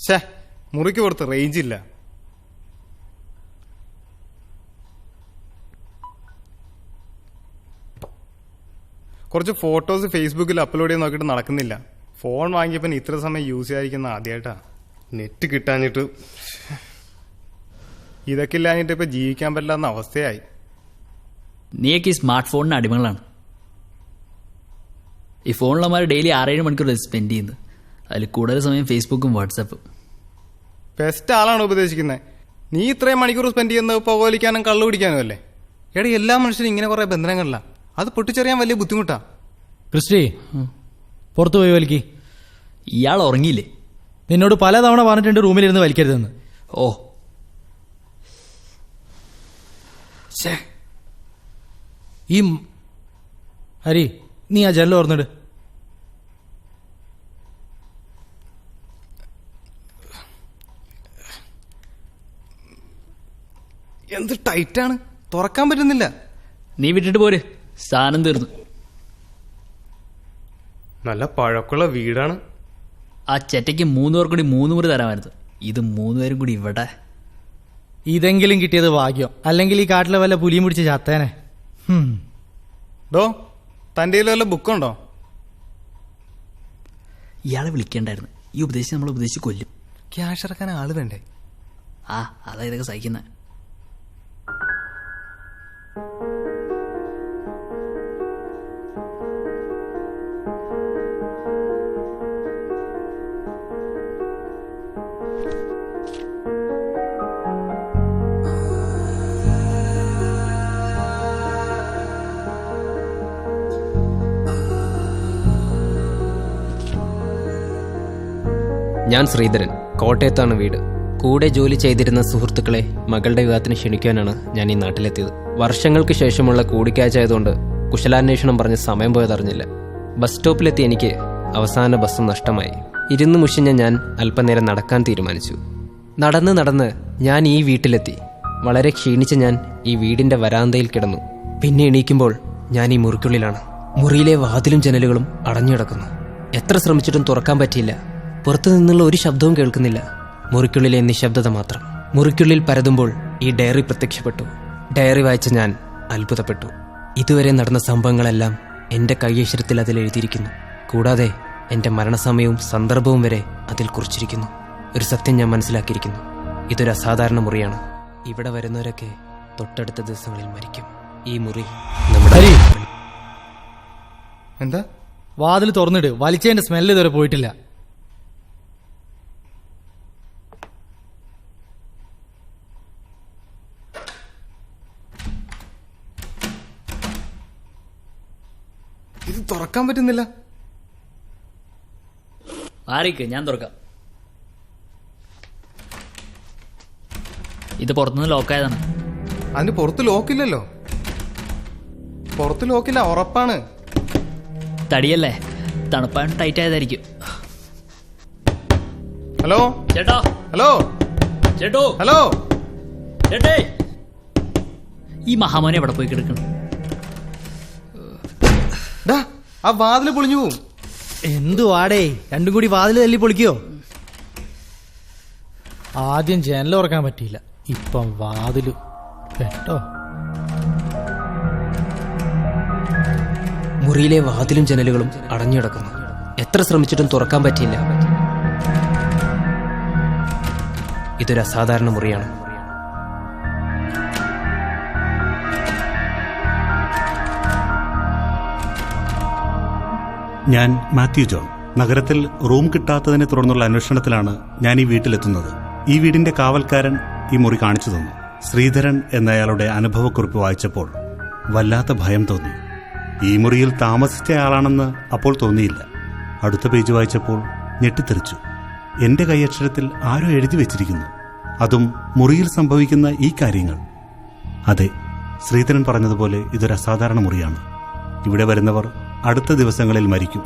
ഛേ, മുറിക്ക് പുറത്ത് റേഞ്ച് ഇല്ല. കുറച്ച് ഫോട്ടോസ് ഫേസ്ബുക്കിൽ അപ്ലോഡ് ചെയ്ത് നോക്കിയിട്ട് നടക്കുന്നില്ല. ഫോൺ വാങ്ങിയപ്പോൾ ഇത്ര സമയം യൂസ് ചെയ്യാതിരിക്കുന്ന ആദ്യമായിട്ടാ. നെറ്റ് കിട്ടാഞ്ഞിട്ട് ഇതൊക്കെ ഇല്ലാഞ്ഞിട്ട് ഇപ്പൊ ജീവിക്കാൻ പറ്റില്ലാന്ന അവസ്ഥയായി. നീയൊക്കെ ഈ സ്മാർട്ട് ഫോണിന് അടിമകളാണ്. ഈ ഫോണിലമാർ ഡെയിലി 6-7 മണിക്കൂർ സ്പെൻഡ് ചെയ്യുന്നത്. അതിൽ കൂടുതൽ സമയം ഫേസ്ബുക്കും വാട്സാപ്പും. ബെസ്റ്റ് ആളാണ് ഉപദേശിക്കുന്നത്. നീ ഇത്രയും മണിക്കൂർ സ്പെൻഡ് ചെയ്യുന്നത് പുകവലിക്കാനും കള്ളു പിടിക്കാനും അല്ലേ? എടാ, എല്ലാ മനുഷ്യരും ഇങ്ങനെ കുറെ ബന്ധനങ്ങളില്ല. അത് പൊട്ടിച്ചെറിയാൻ വലിയ ബുദ്ധിമുട്ടാ. ക്രിസ്റ്റി, പുറത്തു പോയി വലിക്ക്. ഇയാൾ ഉറങ്ങിയില്ലേ? നിന്നോട് പലതവണ പറഞ്ഞിട്ടുണ്ട് റൂമിലിരുന്ന് വലിക്കരുതെന്ന്. ഓ, ഈ ഹരി, നീ ആ ജനൽ ഓർന്നിട്. എന്ത് ടൈറ്റാണ്, തുറക്കാൻ പറ്റുന്നില്ല. നീ വിട്ടിട്ട് പോര്, സാധനം തീർന്നു. നല്ല പഴക്കമുള്ള വീടാണ്. ആ ചെറ്റയ്ക്ക് 3 പേർ കൂടി 3 മുറി തരാമായിരുന്നു. ഇത് 3 പേരും കൂടി ഇവിടെ. ഇതെങ്കിലും കിട്ടിയത് ഭാഗ്യം, അല്ലെങ്കിൽ ഈ കാട്ടിലെ വല്ല പുലിയും പിടിച്ച് ചത്തേനെ. ഡോ, തൻ്റെ വല്ല ബുക്കുണ്ടോ? ഇയാളെ വിളിക്കേണ്ടായിരുന്നു. ഈ ഉപദേശിച്ച് നമ്മൾ ഉപദേശിച്ച് കൊല്ലും. ക്യാഷ് ഇറക്കാൻ ആള് വേണ്ടേ? അതാ ഇതൊക്കെ സഹിക്കുന്നത്. ഞാൻ ശ്രീധരൻ, കോട്ടയത്താണ് വീട്. കൂടെ ജോലി ചെയ്തിരുന്ന സുഹൃത്തുക്കളെ മകളുടെ വിവാഹത്തിന് ക്ഷണിക്കാനാണ് ഞാൻ ഈ നാട്ടിലെത്തിയത്. വർഷങ്ങൾക്ക് ശേഷമുള്ള കൂടിക്കാഴ്ച ആയതുകൊണ്ട് കുശലാന്വേഷണം പറഞ്ഞ് സമയം പോയതറിഞ്ഞില്ല. ബസ് സ്റ്റോപ്പിലെത്തി എനിക്ക് അവസാന ബസ് നഷ്ടമായി. ഇരുന്ന് മുഷിഞ്ഞ ഞാൻ അല്പനേരം നടക്കാൻ തീരുമാനിച്ചു. നടന്ന് ഞാൻ ഈ വീട്ടിലെത്തി. വളരെ ക്ഷീണിച്ച ഞാൻ ഈ വീടിന്റെ വരാന്തയിൽ കിടന്നു. പിന്നെ എണീക്കുമ്പോൾ ഞാൻ ഈ മുറിക്കുള്ളിലാണ്. മുറിയിലെ വാതിലും ജനലുകളും അടഞ്ഞുകിടക്കുന്നു. എത്ര ശ്രമിച്ചിട്ടും തുറക്കാൻ പറ്റിയില്ല. പുറത്തു നിന്നുള്ള ഒരു ശബ്ദവും കേൾക്കുന്നില്ല. മുറിക്കുള്ളിലെ നിശബ്ദത മാത്രം. മുറിക്കുള്ളിൽ പരതുമ്പോൾ ഈ ഡയറി പ്രത്യക്ഷപ്പെട്ടു. ഡയറി വായിച്ച ഞാൻ അത്ഭുതപ്പെട്ടു. ഇതുവരെ നടന്ന സംഭവങ്ങളെല്ലാം എന്റെ കൈയക്ഷരത്തിൽ അതിൽ എഴുതിയിരിക്കുന്നു. കൂടാതെ എന്റെ മരണസമയവും സന്ദർഭവും വരെ അതിൽ കുറിച്ചിരിക്കുന്നു. ഒരു സത്യം ഞാൻ മനസ്സിലാക്കിയിരിക്കുന്നു. ഇതൊരു അസാധാരണ മുറിയാണ്. ഇവിടെ വരുന്നവരൊക്കെ തൊട്ടടുത്ത ദിവസങ്ങളിൽ മരിക്കും. ഈ മുറി നമ്മുടെ എന്താ? വാതിൽ തുറന്നിട്. വലിച്ചതിന്റെ സ്മെല്ല് ഇതുവരെ പോയിട്ടില്ല. ഇത് തുറക്കാൻ പറ്റുന്നില്ല. ആരിക്ക്, ഞാൻ തുറക്കാം. ഇത് പുറത്തുനിന്ന് ലോക്കായതാണ്. അതിന് പുറത്ത് ലോക്കില്ലല്ലോ. പുറത്ത് ലോക്കില്ല, ഉറപ്പാണ്. തടിയല്ലേ, തണുപ്പാൻ ടൈറ്റ് ആയതായിരിക്കും. ഹലോ ചേട്ടാ, ഹലോ ചേട്ടോ, ഹലോ ചേട്ടേ. ഈ മഹാമോനെ എവിടെ പോയി കിടക്കണം? ആ വാതില് പൊളിഞ്ഞു പോവും. എന്തു വാടേ, രണ്ടും കൂടി വാതിൽ തല്ലി പൊളിക്കോ? ആദ്യം ജനൽ തുറക്കാൻ പറ്റിയില്ല, ഇപ്പം വാതില് കേട്ടോ. മുറിയിലെ വാതിലും ജനലുകളും അടഞ്ഞുകിടക്കുന്നു. എത്ര ശ്രമിച്ചിട്ടും തുറക്കാൻ പറ്റിയില്ല. ഇതൊരു അസാധാരണ മുറിയാണ്. ഞാൻ മാത്യു ജോൺ. നഗരത്തിൽ റൂം കിട്ടാത്തതിനെ തുടർന്നുള്ള അന്വേഷണത്തിലാണ് ഞാൻ ഈ വീട്ടിലെത്തുന്നത്. ഈ വീടിന്റെ കാവൽക്കാരൻ ഈ മുറി കാണിച്ചു തന്നു. ശ്രീധരൻ എന്നയാളുടെ അനുഭവക്കുറിപ്പ് വായിച്ചപ്പോൾ വല്ലാത്ത ഭയം തോന്നി. ഈ മുറിയിൽ താമസിച്ചയാളാണെന്ന് അപ്പോൾ തോന്നിയില്ല. അടുത്ത പേജ് വായിച്ചപ്പോൾ ഞെട്ടിത്തെറിച്ചു. എന്റെ കൈയക്ഷരത്തിൽ ആരോ എഴുതി വെച്ചിരിക്കുന്നു. അതും മുറിയിൽ സംഭവിക്കുന്ന ഈ കാര്യങ്ങൾ. അതെ, ശ്രീധരൻ പറഞ്ഞതുപോലെ ഇതൊരു അസാധാരണ മുറിയാണ്. ഇവിടെ വരുന്നവർ അടുത്ത ദിവസങ്ങളിൽ മരിക്കും.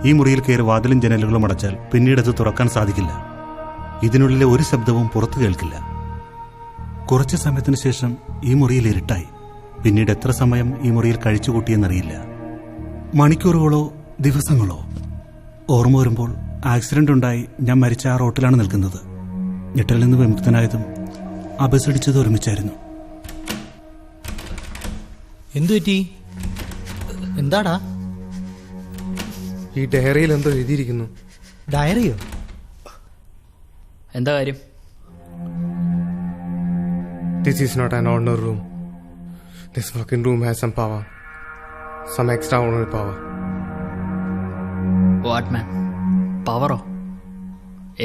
ഈ മുറിയിൽ കയറി വാതിലും ജനലുകളും അടച്ചാൽ പിന്നീടത് തുറക്കാൻ സാധിക്കില്ല. ഇതിനുള്ളിലെ ഒരു ശബ്ദവും പുറത്തു കേൾക്കില്ല. കുറച്ചു സമയത്തിന് ശേഷം ഈ മുറിയിൽ ഇരുട്ടായി. പിന്നീട് എത്ര സമയം ഈ മുറിയിൽ കഴിച്ചുകൂട്ടിയെന്നറിയില്ല. മണിക്കൂറുകളോ ദിവസങ്ങളോ. ഓർമ്മ വരുമ്പോൾ ആക്സിഡന്റ് ഉണ്ടായി ഞാൻ മരിച്ച ആ റോട്ടിലാണ് നിൽക്കുന്നത്. ഞെട്ടലിൽ നിന്ന് വിമുക്തനായതും ആ ബസ് ഇടിച്ചത് ഒരുമിച്ചായിരുന്നു. എന്തു പറ്റി? എന്താടാ? ഈ ഡയറിയിൽ എന്തോ എഴുതിയിരിക്കുന്നു. ഡയറിയോ? എന്താ കാര്യം? This is not an ordinary room. This working room has some power, some extraordinary power. What man? പവറോ?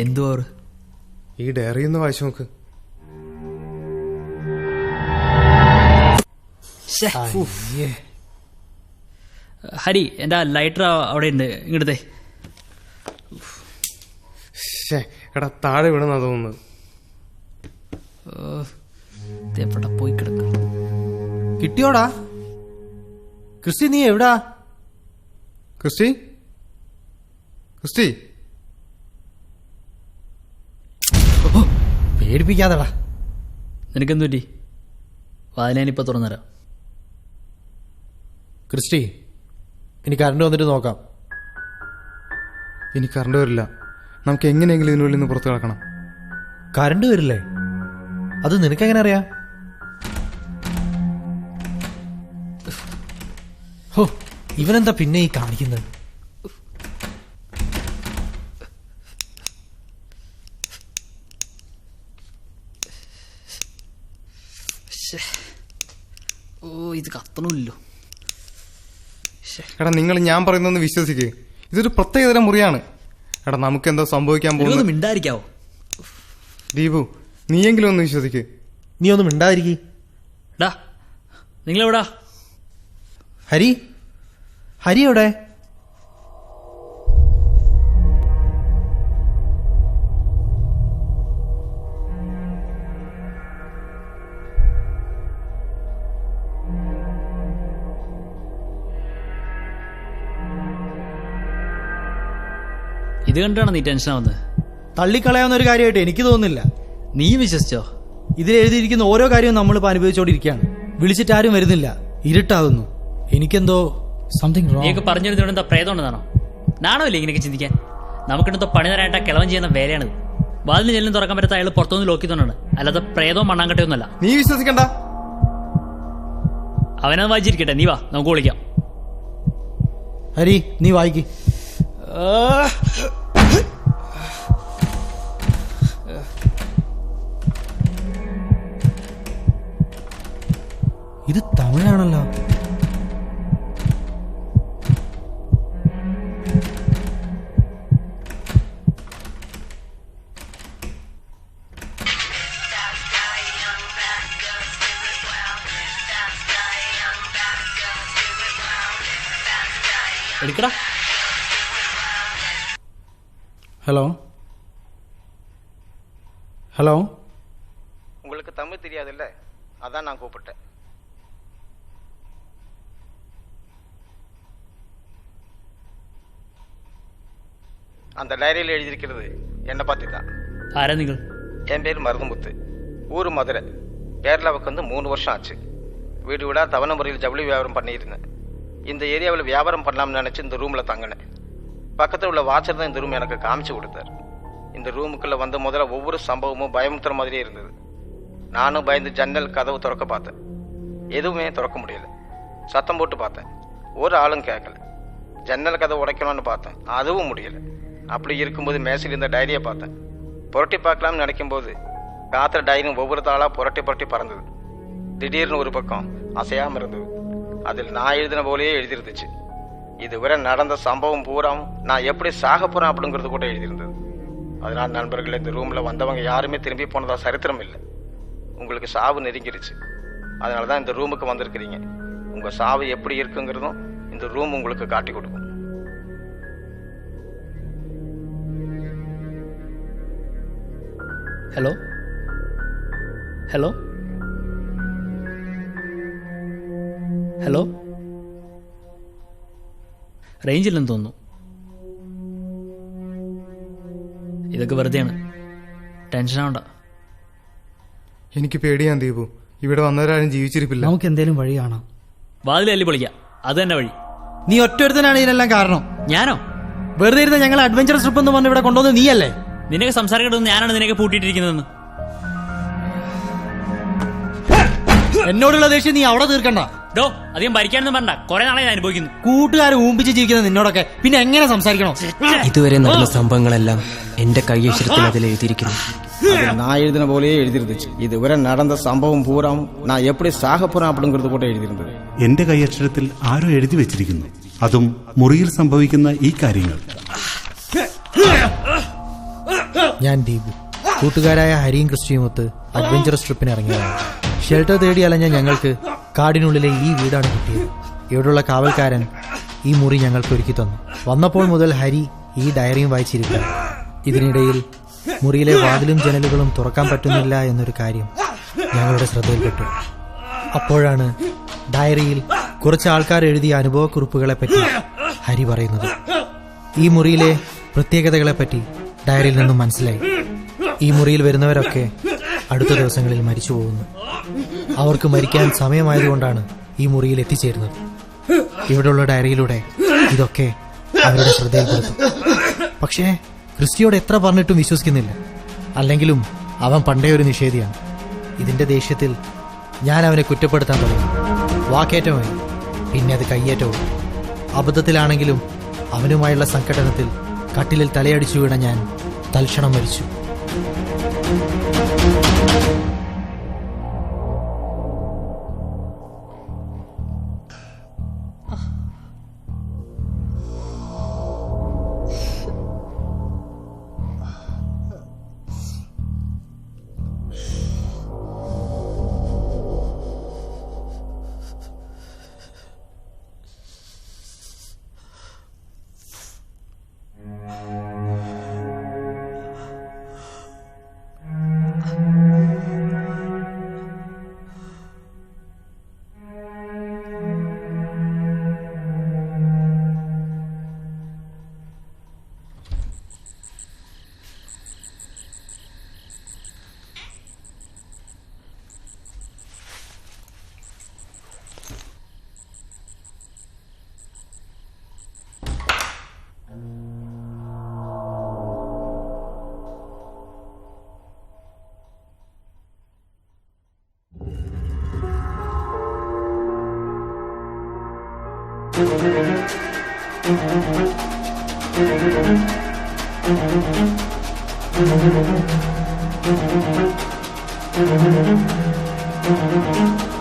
എന്തു പവർ? ഈ ഡയറി ഒന്ന് വായിച്ചു നോക്ക്. ഹരി, എൻ്റെ ലൈറ്റർ അവിടെ ഉണ്ട്, ഇങ്ങോട്ടേ. എടാ താഴെ വിടുന്ന തോന്നുന്നത്. എവിടെ പോയി കിടക്കും? കിട്ടിയോടാ? ക്രിസ്റ്റി, നീ എവിടാ? Christy, Christy, പേടിപ്പിക്കാതെടാ. നിനക്കെന്തു പറ്റി? വാതിലാനിപ്പോ തുറന്നുതരാം. ക്രിസ്റ്റി, ഇനി കറണ്ട് വന്നിട്ട് നോക്കാം. ഇനി കറണ്ട് വരില്ല. നമുക്ക് എങ്ങനെയെങ്കിലും ഇതിനുള്ളിൽ നിന്ന് പുറത്തു കിടക്കണം. കറണ്ട് വരില്ലേ? അത് നിനക്കെങ്ങനെ അറിയാം? ഹോ, ഇവനെന്താ പിന്നെ ഈ കാണിക്കുന്നത്? ഓ, ഇത് കത്തണമില്ലോ. എടാ നിങ്ങൾ ഞാൻ പറയുന്നൊന്ന് വിശ്വസിക്കുക. ഇതൊരു പ്രത്യേകതരം മുറിയാണ്. എടാ നമുക്കെന്തോ സംഭവിക്കാൻ പോകുന്നു. മിണ്ടായിരിക്കാവോ? ദീപു, നീയെങ്കിലും ഒന്ന് വിശ്വസിക്ക്. നീ ഒന്നും മിണ്ടാതിരിക്കേ. ഡാ, നിങ്ങളെവിടാ? ഹരി, ഹരി എവിടെ? ഇത് കണ്ടാണ് നീ ടെൻഷൻ ആവുന്നത്? തള്ളിക്കളയാവുന്ന ഒരു കാര്യമായിട്ട് എനിക്ക് തോന്നുന്നില്ല. നീ വിശ്വസിച്ചോ? ഇതിൽ എഴുതിയിരിക്കുന്ന ഓരോ കാര്യവും നമ്മളിപ്പോൾ അനുഭവിച്ചുകൊണ്ടിരിക്കുകയാണ്. വിളിച്ചിട്ട് ആരും വരുന്നില്ല, ഇരുട്ടാകുന്നു. എനിക്കെന്തോ സംതിങ് റോങ്. നീയൊക്കെ പറഞ്ഞിരുന്നോണ്ട് എന്താ പ്രേതം ഉണ്ടെന്നാണോ? നാണമില്ലേ ഇങ്ങനെയൊക്കെ ചിന്തിക്കാൻ? നമുക്കിടത്തോ പണി തരാനായിട്ട് കിളവൻ ചെയ്യുന്ന വേലയാണിത്. വാതിന് ചെല്ലും തുറക്കാൻ പറ്റാത്ത അയാൾ പുറത്തുനിന്ന് ലോക്കിത്തോണ്ടാണ്, അല്ലാതെ പ്രേതവും മണ്ണാങ്കട്ടയൊന്നുമല്ല. നീ വിശ്വസിക്കണ്ട. അവനത് വായിച്ചിരിക്കട്ടെ, നീ വാ, നമുക്ക് വിളിക്കാം. ഹരി, നീ വായിക്ക്. ഇത് തമിഴാണല്ലോ. എടുക്കടാ. ஹலோ ஹலோ, உங்களுக்கு தமிழ் தெரியாதுல்ல, அதான் நான் கூப்பிட்டேன். அந்த டைரியில் எழுதியிருக்கிறது என்னை பற்றி தான். ആരാ നിങ്ങൾ? என் பேர் மருதமுத்து, ஊர் மதுரை. கேரளாவுக்கு வந்து 3 வருஷம் ஆச்சு. வீடு வீடாக தவணை முறையில் ஜவுளி வியாபாரம் பண்ணியிருந்தேன். இந்த ஏரியாவில் வியாபாரம் பண்ணலாம்னு நினச்சி இந்த ரூமில் தங்கினேன். பக்கத்தில் உள்ள வாட்சர் தான் இந்த ரூம் எனக்கு காமிச்சு கொடுத்தார். இந்த ரூமுக்குள்ளே வந்த முதல்ல ஒவ்வொரு சம்பவமும் பயமுத்துற மாதிரியே இருந்தது. நானும் பயந்து ஜன்னல் கதவு திறக்க பார்த்தேன். எதுவுமே திறக்க முடியல. சத்தம் போட்டு பார்த்தேன், ஒரு ஆளும் கேட்கல. ஜன்னல் கதவு உடைக்கணும்னு பார்த்தேன், அதுவும் முடியல. அப்படி இருக்கும்போது மேசையில் இருந்த டைரியை பார்த்தேன். புரட்டி பார்க்கலாம்னு நினைக்கும்போது காத்திர டைரியும் ஒவ்வொரு தாளாக புரட்டி புரட்டி பறந்தது. திடீர்னு ஒரு பக்கம் அசையாமல் இருந்தது. அதில் நான் எழுதின போலேயே எழுதியிருந்துச்சு. இதுவரை நடந்த சம்பவம் பூராவும் நான் எப்படி சாக போகிறேன் அப்படிங்கிறது கூட எழுதியிருந்தது. அதனால் நண்பர்கள், இந்த ரூமில் வந்தவங்க யாருமே திரும்பி போனதா சரித்திரம் இல்லை. உங்களுக்கு சாவு நெருங்கிருச்சு. அதனால தான் இந்த ரூமுக்கு வந்திருக்கிறீங்க. உங்கள் சாவு எப்படி இருக்குங்கிறதும் இந்த ரூம் உங்களுக்கு காட்டி கொடுக்கும். ഹലോ ഹലോ ഹലോ, റേഞ്ചില്ലെന്ന് തോന്നുന്നു. ഇതൊക്കെ വെറുതെയാണ്, ടെൻഷൻ ആവണ്ട. എനിക്ക് പേടിയാൻ ദീപു. ഇവിടെ വന്നവരാരും ജീവിച്ചിരിപ്പില്ല. നമുക്ക് എന്തേലും വഴി കാണാം. വാതിൽ അല്ലി പൊളിക്കാം, അത് തന്നെ വഴി. നീ ഒറ്റൊരുത്തനാണ് ഇതിനെല്ലാം കാരണം. ഞാനോ? വെറുതെ ഇരുന്ന് ഞങ്ങൾ അഡ്വഞ്ചർ ട്രിപ്പ് എന്ന് പറഞ്ഞ് ഇവിടെ കൊണ്ടുവന്ന് നീയല്ലേ? നിനക്ക് സംസാരിക്കണമെന്ന് ഞാനാണ് നിനക്ക് പൂട്ടിയിട്ടിരിക്കുന്നതെന്ന്. എന്നോടുള്ള ദേഷ്യം നീ അവിടെ തീർക്കണ്ട. ഡോ അധികം ഭരിക്കാനൊന്നും പറഞ്ഞ കുറെ നാളെ ഞാൻ അനുഭവിക്കുന്നു. കൂട്ടുകാരെ ഊമ്പിച്ച് ജീവിക്കുന്ന നിന്നോടൊക്കെ പിന്നെ എങ്ങനെ സംസാരിക്കണോ? ഇതുവരെ നടന്ന സംഭവങ്ങളെല്ലാം എന്റെ കയ്യക്ഷരത്തിൽ അതിൽ എഴുതിയിരിക്കുന്നു. அது நான் எழுதின போலயே எழுதிருந்துச்சு. இதுவரை நடந்த சம்பவம் பூராவும் நான் எப்படி சாக போறேன் அப்படிங்கிறது கூட எழுதியிருந்தது. എന്റെ കൈയക്ഷരത്തിൽ ആരോ എഴുതി വെച്ചിരിക്കുന്നു, അതും മുറിയിൽ സംഭവിക്കുന്ന ഈ കാര്യങ്ങൾ. ഞാൻ ദീപു, കൂട്ടുകാരായ ഹരിയും ക്രിസ്റ്റിയുമൊത്ത് അഡ്വഞ്ചറസ് ട്രിപ്പിന് ഇറങ്ങിയതാണ്. ഷെൽട്ടർ തേടി അലഞ്ഞ ഞങ്ങൾക്ക് കാടിനുള്ളിലെ ഈ വീടാണ് കിട്ടിയത്. ഇവിടെയുള്ള കാവൽക്കാരൻ ഈ മുറി ഞങ്ങൾക്ക് ഒരുക്കി തന്നു. വന്നപ്പോൾ മുതൽ ഹരി ഈ ഡയറിയും വായിച്ചിരിക്കുക. ഇതിനിടയിൽ മുറിയിലെ വാതിലും ജനലുകളും തുറക്കാൻ പറ്റുന്നില്ല എന്നൊരു കാര്യം ഞങ്ങളുടെ ശ്രദ്ധയിൽപ്പെട്ടു. അപ്പോഴാണ് ഡയറിയിൽ കുറച്ച് ആൾക്കാർ എഴുതിയ അനുഭവക്കുറിപ്പുകളെപ്പറ്റി ഹരി പറയുന്നത്. ഈ മുറിയിലെ പ്രത്യേകതകളെപ്പറ്റി ഡയറിയിൽ നിന്നും മനസ്സിലായി. ഈ മുറിയിൽ വരുന്നവരൊക്കെ അടുത്ത ദിവസങ്ങളിൽ മരിച്ചു പോകുന്നു. അവർക്ക് മരിക്കാൻ സമയമായതുകൊണ്ടാണ് ഈ മുറിയിൽ എത്തിച്ചേരുന്നത്. ഇവിടെയുള്ള ഡയറിയിലൂടെ ഇതൊക്കെ അവരുടെ ശ്രദ്ധയിൽപ്പെടുത്തും. പക്ഷേ ക്രിസ്റ്റിയോട് എത്ര പറഞ്ഞിട്ടും വിശ്വസിക്കുന്നില്ല. അല്ലെങ്കിലും അവൻ പണ്ടേ ഒരു നിഷേധിയാണ്. ഇതിന്റെ ദേഷ്യത്തിൽ ഞാൻ അവനെ കുറ്റപ്പെടുത്താൻ തുടങ്ങി. വാക്കേറ്റമായി, പിന്നെ അത് കയ്യേറ്റവും. അബദ്ധത്തിലാണെങ്കിലും അവനുമായുള്ള സംഘടനത്തിൽ കട്ടിലിൽ തലയടിച്ചു വീണ ഞാൻ തൽക്ഷണം മരിച്ചു. Thank you.